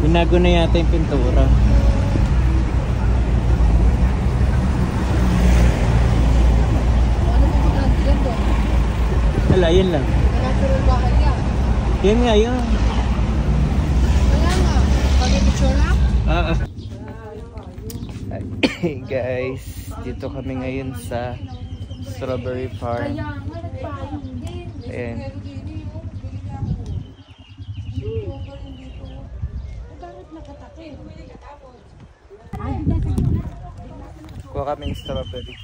Binago na yata yung pintura. Wala, yun lang. Natural bahay yan. Yan nga, yun. Kaya nga, pag-picture na? Hey guys, dito kami ngayon sa Strawberry Farm. Ayan. Kuha kaming strawberry.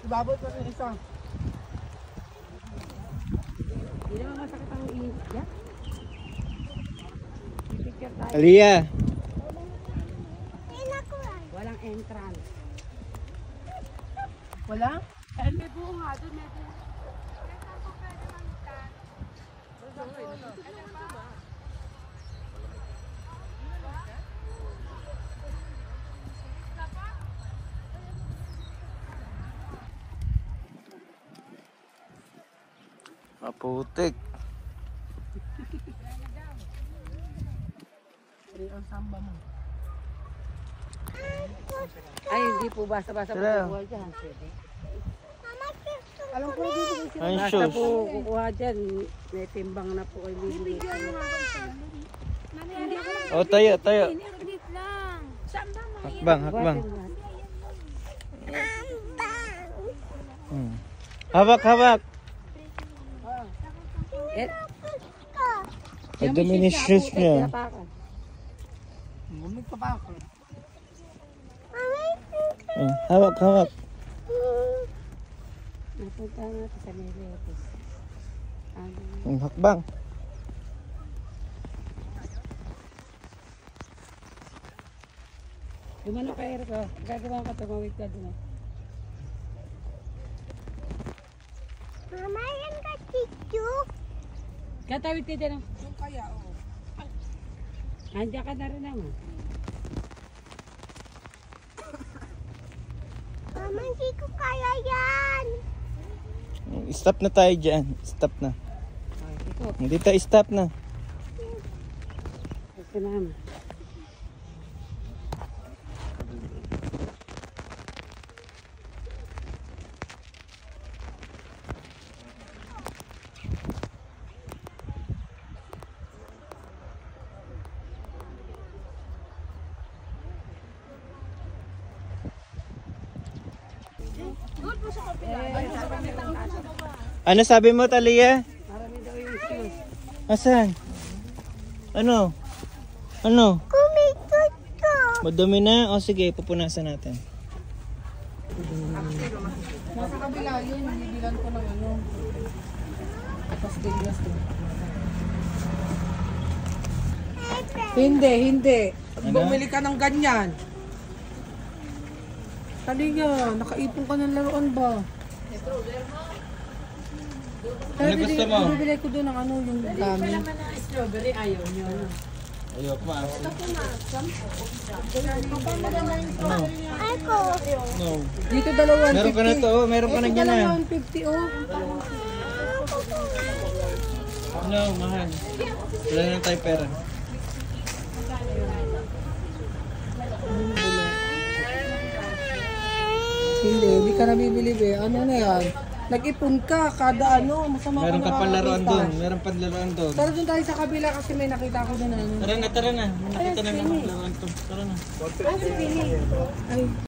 Ibabot pa rin isa. Hindi naman masakit ang iiyak. Picture tayo. Aliyah! Walang entrance. Wala? Eh, may buo nga doon, may buo. Maputik. Ang samba mo. Ay, hindi po basta-basta po kukuha dyan. Alam ko dito. Ay, Basta shoes. po kukuha dyan. May timbang na po kayo bibigyan. Oh, tayo, tayo. Hakbang, hakbang. Hawak, hawak. Ang dumi ni shoes niya. Bumig pa ba ako? Hawak, hawak. Napunta natin sa Miretes. Hakbang. Dumano ka, Eriko. Gagawa ka, tumawid ka doon. Mama, yan ka tito. Katawid ka dyan. Yung kaya, oo. Andiyan ka na rin naman. Mama, hindi ko kaya yan. Stop na tayo dyan. Stop na. Hindi tayo stop na. Gusto naman. Ano sabi mo, Talia? Marami daw yung shoes. Asan? Ano? Ano? Kumikot ko. Madumi na? O sige, pupunasan natin. Nasa kabila yun, bibilan ko ng ano. Tapos tiglas ko. Hindi, hindi. Ano? Bumili ka ng ganyan. Talinga, nakaipon ka ng laruan ba? Ano gusto mo? Bibili ko doon ng ano, yung dami. Strawberry, ayaw nyo. Ayok ma. Ako. No. Dito dalawa 150. Meron ka na to, oh. Meron ka na dyan na. 150 oh. No, mahal. Wala na tayo pera. Hindi ka na bibili be. Ano na yan? Nag-ipon ka kada ano, masama Meron ka ka pang laruan nakakita. doon. Meron pang laruan doon. Tara doon tayo sa kabila kasi may nakita ko doon ano. Tara na, tara na. May nakita na ng laruan to. Tara na. Ay,